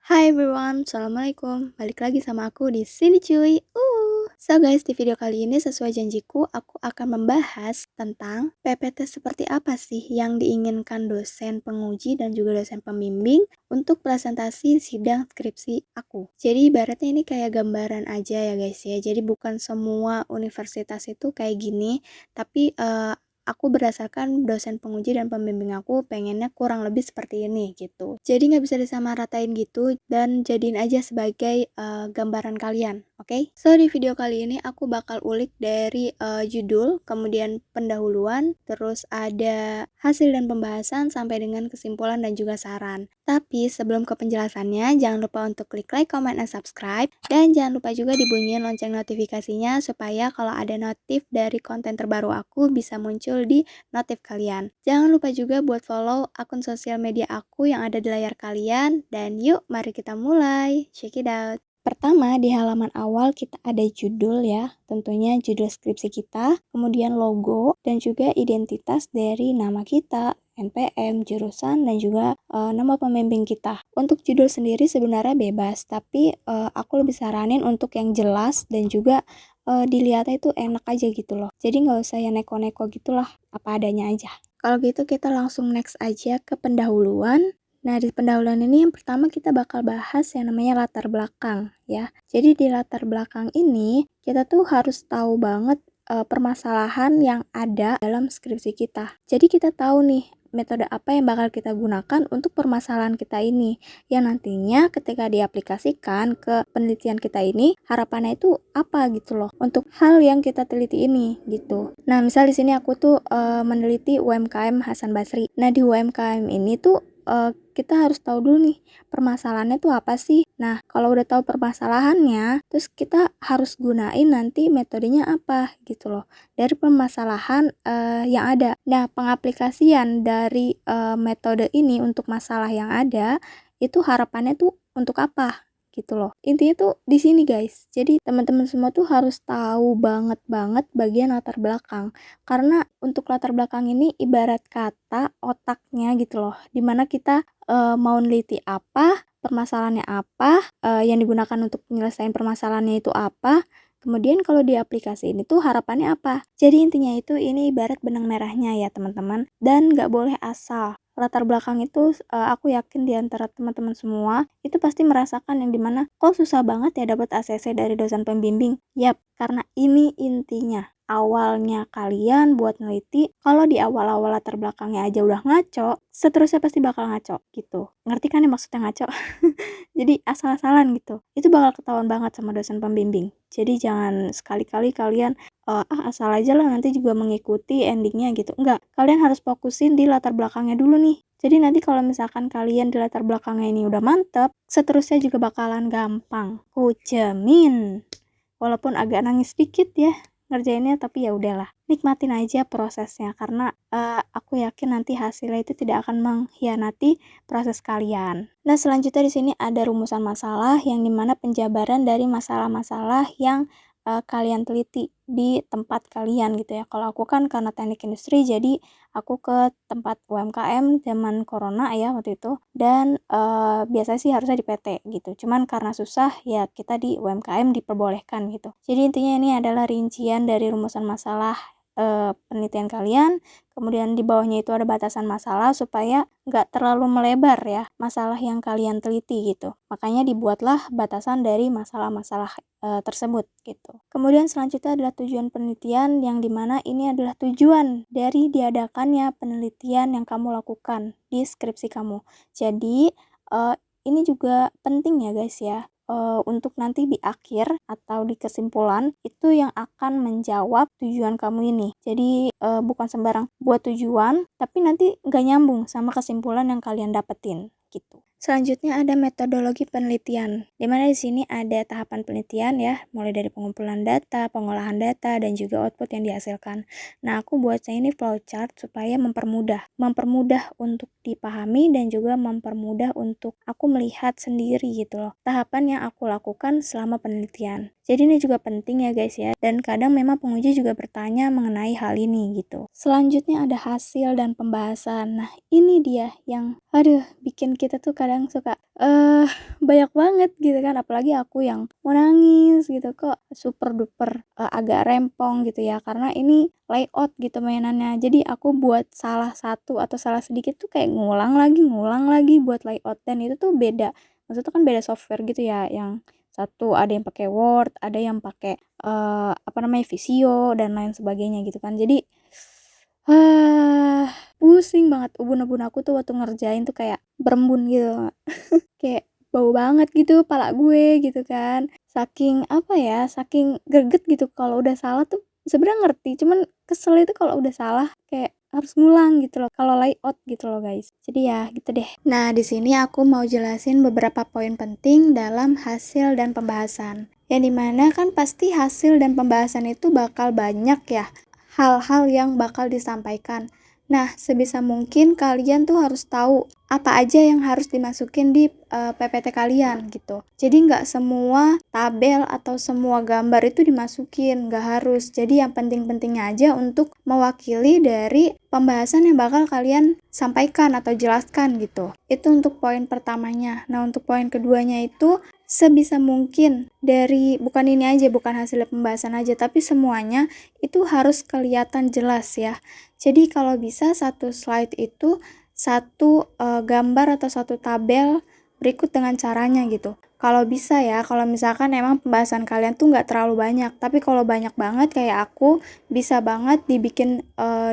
Hai everyone, Assalamualaikum. Balik lagi sama aku di sini cuy. So guys, di video kali ini sesuai janjiku, aku akan membahas tentang PPT seperti apa sih yang diinginkan dosen penguji dan juga dosen pembimbing untuk presentasi sidang skripsi aku. Jadi ibaratnya ini kayak gambaran aja ya guys ya. Jadi bukan semua universitas itu kayak gini, tapi aku berdasarkan dosen penguji dan pembimbing aku pengennya kurang lebih seperti ini gitu. Jadi nggak bisa disamaratain gitu dan jadiin aja sebagai gambaran kalian, oke? So di video kali ini aku bakal ulik dari judul, kemudian pendahuluan, terus ada hasil dan pembahasan sampai dengan kesimpulan dan juga saran. Tapi sebelum ke penjelasannya, jangan lupa untuk klik like, comment, dan subscribe. Dan jangan lupa juga dibunyiin lonceng notifikasinya supaya kalau ada notif dari konten terbaru aku bisa muncul di notif kalian. Jangan lupa juga buat follow akun sosial media aku yang ada di layar kalian. Dan yuk, mari kita mulai. Check it out. Pertama, di halaman awal kita ada judul ya, tentunya judul skripsi kita, kemudian logo, dan juga identitas dari nama kita, NPM, jurusan, dan juga nama pembimbing kita. Untuk judul sendiri sebenarnya bebas, tapi aku lebih saranin untuk yang jelas dan juga dilihatnya itu enak aja gitu loh. Jadi nggak usah yang neko-neko gitulah, apa adanya aja. Kalau gitu kita langsung next aja ke pendahuluan. Nah, di pendahuluan ini yang pertama kita bakal bahas yang namanya latar belakang ya. Jadi di latar belakang ini kita tuh harus tahu banget permasalahan yang ada dalam skripsi kita. Jadi kita tahu nih metode apa yang bakal kita gunakan untuk permasalahan kita ini. Yang nantinya ketika diaplikasikan ke penelitian kita ini, harapannya itu apa gitu loh. Untuk hal yang kita teliti ini gitu. Nah, misal di sini aku tuh meneliti UMKM Hasan Basri. Nah, di UMKM ini tuh kita harus tahu dulu nih permasalahannya tuh apa sih. Nah, kalau udah tahu permasalahannya, terus kita harus gunain nanti metodenya apa gitu loh dari permasalahan yang ada. Nah, pengaplikasian dari metode ini untuk masalah yang ada itu harapannya tuh untuk apa gitu loh. Intinya tuh di sini guys. Jadi teman-teman semua tuh harus tahu banget bagian latar belakang. Karena untuk latar belakang ini ibarat kata otaknya gitu loh. Dimana kita mau neliti apa, permasalahannya apa, yang digunakan untuk penyelesaian permasalahannya itu apa. Kemudian kalau di aplikasi ini tuh harapannya apa? Jadi intinya itu ini ibarat benang merahnya ya teman-teman. Dan nggak boleh asal. Latar belakang itu aku yakin di antara teman-teman semua itu pasti merasakan yang dimana kok susah banget ya dapat ACC dari dosen pembimbing. Yap, karena ini intinya. Awalnya kalian buat neliti, kalau di awal-awal latar belakangnya aja udah ngaco, seterusnya pasti bakal ngaco gitu. Ngerti kan ya maksudnya ngaco? Jadi asal-asalan gitu. Itu bakal ketahuan banget sama dosen pembimbing. Jadi jangan sekali-kali kalian asal aja lah nanti juga mengikuti endingnya gitu. Enggak, kalian harus fokusin di latar belakangnya dulu nih. Jadi nanti kalau misalkan kalian di latar belakangnya ini udah mantep, seterusnya juga bakalan gampang. Ku jamin. Walaupun agak nangis dikit ya ngerjainnya, tapi ya udahlah. Nikmatin aja prosesnya karena aku yakin nanti hasilnya itu tidak akan mengkhianati proses kalian. Nah, selanjutnya di sini ada rumusan masalah yang dimana penjabaran dari masalah-masalah yang kalian teliti di tempat kalian gitu ya. Kalau aku kan karena teknik industri jadi aku ke tempat UMKM zaman corona ya waktu itu dan biasanya sih harusnya di PT gitu. Cuman karena susah ya kita di UMKM diperbolehkan gitu. Jadi intinya ini adalah rincian dari rumusan masalah penelitian kalian, kemudian di bawahnya itu ada batasan masalah supaya nggak terlalu melebar ya masalah yang kalian teliti gitu. Makanya dibuatlah batasan dari masalah-masalah tersebut gitu. Kemudian selanjutnya adalah tujuan penelitian yang dimana ini adalah tujuan dari diadakannya penelitian yang kamu lakukan di skripsi kamu. Jadi ini juga penting ya guys ya. Untuk nanti di akhir atau di kesimpulan itu yang akan menjawab tujuan kamu ini. Jadi bukan sembarang buat tujuan, tapi nanti nggak nyambung sama kesimpulan yang kalian dapetin gitu. Selanjutnya ada metodologi penelitian, di mana di sini ada tahapan penelitian ya, mulai dari pengumpulan data, pengolahan data, dan juga output yang dihasilkan. Nah, aku buatnya ini flowchart supaya mempermudah untuk dipahami dan juga mempermudah untuk aku melihat sendiri gitu loh, tahapan yang aku lakukan selama penelitian. Jadi ini juga penting ya guys ya, dan kadang memang penguji juga bertanya mengenai hal ini gitu. Selanjutnya ada hasil dan pembahasan. Nah ini dia yang bikin kita tuh kadang suka banyak banget gitu kan, apalagi aku yang mau nangis gitu, kok super duper agak rempong gitu ya, karena ini layout gitu mainannya. Jadi aku buat salah satu atau salah sedikit tuh kayak ngulang lagi buat layout, dan itu tuh beda. Maksudnya kan beda software gitu ya, yang satu ada yang pakai Word, ada yang pakai Visio dan lain sebagainya gitu kan. Jadi pusing banget, ubun-ubun aku tuh waktu ngerjain tuh kayak berembun gitu. Kayak bau banget gitu pala gue gitu kan. Saking greget gitu kalau udah salah tuh. Sebenarnya ngerti, cuman kesel itu kalau udah salah kayak harus ngulang gitu loh kalau layout gitu loh guys. Jadi ya gitu deh. Nah, di sini aku mau jelasin beberapa poin penting dalam hasil dan pembahasan. Yang dimana kan pasti hasil dan pembahasan itu bakal banyak ya hal-hal yang bakal disampaikan. Nah, sebisa mungkin kalian tuh harus tahu apa aja yang harus dimasukin di PPT kalian gitu. Jadi nggak semua tabel atau semua gambar itu dimasukin, nggak harus. Jadi yang penting-pentingnya aja untuk mewakili dari pembahasan yang bakal kalian sampaikan atau jelaskan gitu. Itu untuk poin pertamanya. Nah, untuk poin keduanya itu sebisa mungkin bukan ini aja, bukan hasil pembahasan aja, tapi semuanya itu harus kelihatan jelas ya. Jadi kalau bisa satu slide itu satu gambar atau satu tabel berikut dengan caranya gitu. Kalau bisa ya, kalau misalkan emang pembahasan kalian tuh nggak terlalu banyak, tapi kalau banyak banget kayak aku, bisa banget dibikin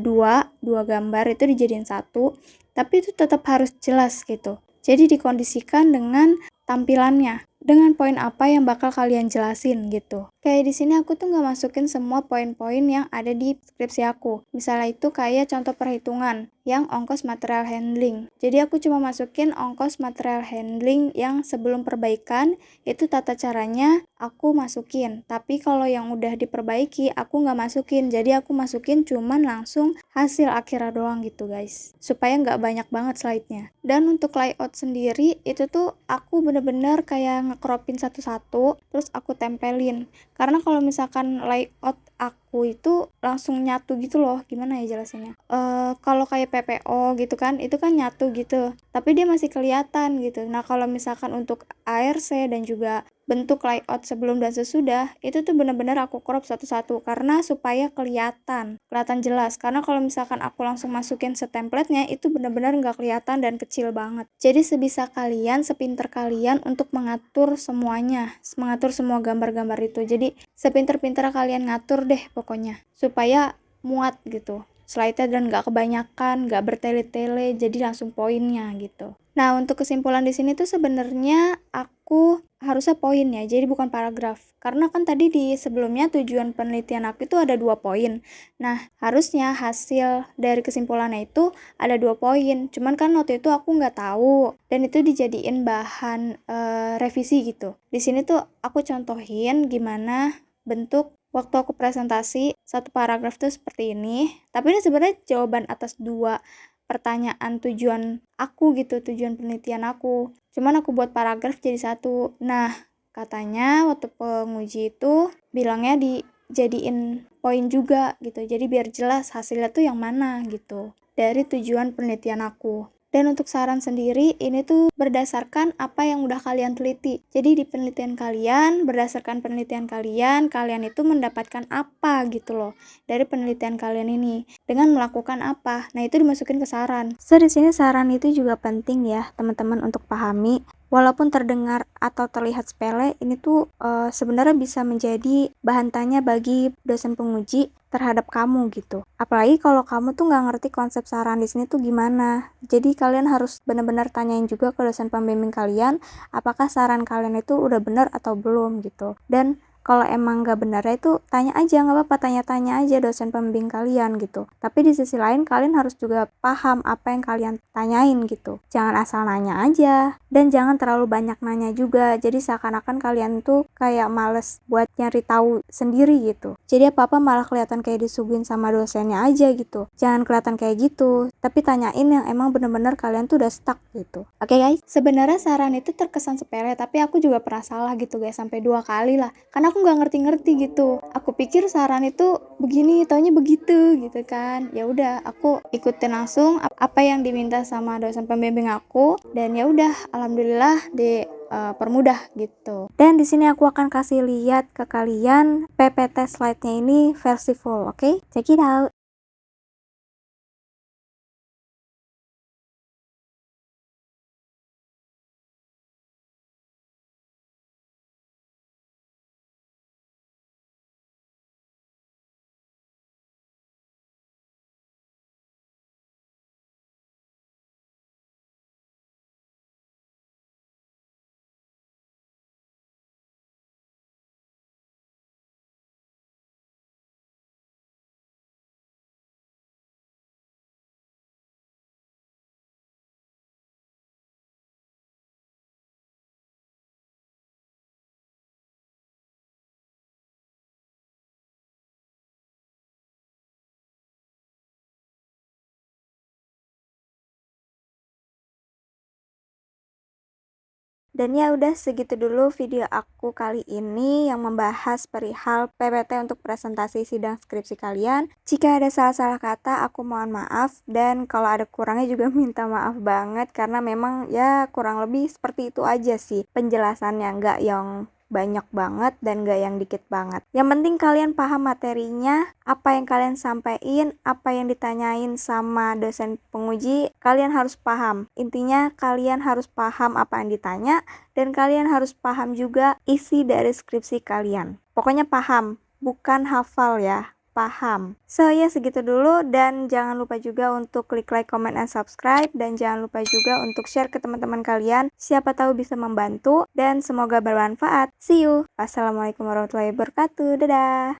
dua gambar itu dijadiin satu, tapi itu tetap harus jelas gitu. Jadi dikondisikan dengan tampilannya, dengan poin apa yang bakal kalian jelasin gitu. Kayak di sini aku tuh nggak masukin semua poin-poin yang ada di skripsi aku. Misalnya itu kayak contoh perhitungan yang ongkos material handling. Jadi aku cuma masukin ongkos material handling yang sebelum perbaikan, itu tata caranya aku masukin. Tapi kalau yang udah diperbaiki, aku nggak masukin. Jadi aku masukin cuman langsung hasil akhirnya doang gitu guys. Supaya nggak banyak banget slide-nya. Dan untuk layout sendiri, itu tuh aku bener-bener kayak ngecropin satu-satu, terus aku tempelin. Karena kalau misalkan layout aku itu langsung nyatu gitu loh, gimana ya jelasinnya, kalau kayak PPO gitu kan, itu kan nyatu gitu, tapi dia masih kelihatan gitu. Nah kalau misalkan untuk ARC dan juga bentuk layout sebelum dan sesudah, itu tuh benar-benar aku crop satu-satu karena supaya kelihatan jelas. Karena kalau misalkan aku langsung masukin setemplatenya, itu benar-benar nggak kelihatan dan kecil banget. Jadi sebisa kalian, sepinter kalian untuk mengatur semuanya, mengatur semua gambar-gambar itu. Jadi sepinter-pinter kalian ngatur deh pokoknya, supaya muat gitu slide-nya dan nggak kebanyakan, nggak bertele-tele, jadi langsung poinnya gitu. Nah, untuk kesimpulan di sini tuh sebenarnya aku harusnya poin ya, jadi bukan paragraf. Karena kan tadi di sebelumnya tujuan penelitian aku itu ada 2 poin. Nah, harusnya hasil dari kesimpulannya itu ada 2 poin. Cuman kan waktu itu aku nggak tahu, dan itu dijadiin bahan revisi gitu. Di sini tuh aku contohin gimana bentuk waktu aku presentasi satu paragraf tuh seperti ini, tapi ini sebenarnya jawaban atas 2 pertanyaan tujuan aku gitu, tujuan penelitian aku. Cuman aku buat paragraf jadi satu. Nah, katanya waktu penguji itu bilangnya dijadiin poin juga gitu. Jadi biar jelas hasilnya tuh yang mana gitu dari tujuan penelitian aku. Dan untuk saran sendiri, ini tuh berdasarkan apa yang udah kalian teliti. Jadi di penelitian kalian, berdasarkan penelitian kalian itu mendapatkan apa gitu loh dari penelitian kalian ini. Dengan melakukan apa? Nah, itu dimasukin ke saran. So, di sini saran itu juga penting ya, teman-teman untuk pahami. Walaupun terdengar atau terlihat sepele, ini tuh sebenarnya bisa menjadi bahan tanya bagi dosen penguji terhadap kamu gitu. Apalagi kalau kamu tuh nggak ngerti konsep saran di sini tuh gimana. Jadi kalian harus benar-benar tanyain juga ke dosen pembimbing kalian, apakah saran kalian itu udah benar atau belum gitu. Dan kalau emang nggak benar ya itu tanya aja, nggak apa-apa, tanya-tanya aja dosen pembimbing kalian gitu. Tapi di sisi lain kalian harus juga paham apa yang kalian tanyain gitu. Jangan asal nanya aja, dan jangan terlalu banyak nanya juga. Jadi seakan-akan kalian tuh kayak males buat nyari tahu sendiri gitu. Jadi apa-apa malah kelihatan kayak disuguhin sama dosennya aja gitu. Jangan kelihatan kayak gitu, tapi tanyain yang emang bener-bener kalian tuh udah stuck gitu. Oke guys, sebenarnya saran itu terkesan sepele, tapi aku juga pernah salah gitu guys, sampai 2 kali lah. Karena aku aku nggak ngerti-ngerti gitu. Aku pikir saran itu begini, taunya begitu gitu kan. Ya udah, aku ikutin langsung apa yang diminta sama dosen pembimbing aku, dan ya udah, alhamdulillah permudah gitu. Dan di sini aku akan kasih lihat ke kalian PPT slide-nya ini versi full, oke? Check it out. Dan ya udah, segitu dulu video aku kali ini yang membahas perihal PPT untuk presentasi sidang skripsi kalian. Jika ada salah-salah kata, aku mohon maaf, dan kalau ada kurangnya juga minta maaf banget, karena memang ya kurang lebih seperti itu aja sih penjelasannya, nggak yang banyak banget dan gak yang dikit banget. Yang penting kalian paham materinya, apa yang kalian sampaikan, apa yang ditanyain sama dosen penguji, kalian harus paham. Intinya kalian harus paham apa yang ditanya, dan kalian harus paham juga isi dari skripsi kalian. Pokoknya paham, bukan hafal ya. Paham. So ya, segitu dulu, dan jangan lupa juga untuk klik like, comment, and subscribe, dan jangan lupa juga untuk share ke teman-teman kalian, siapa tahu bisa membantu, dan semoga bermanfaat. See you. Wassalamualaikum warahmatullahi wabarakatuh. Dadah.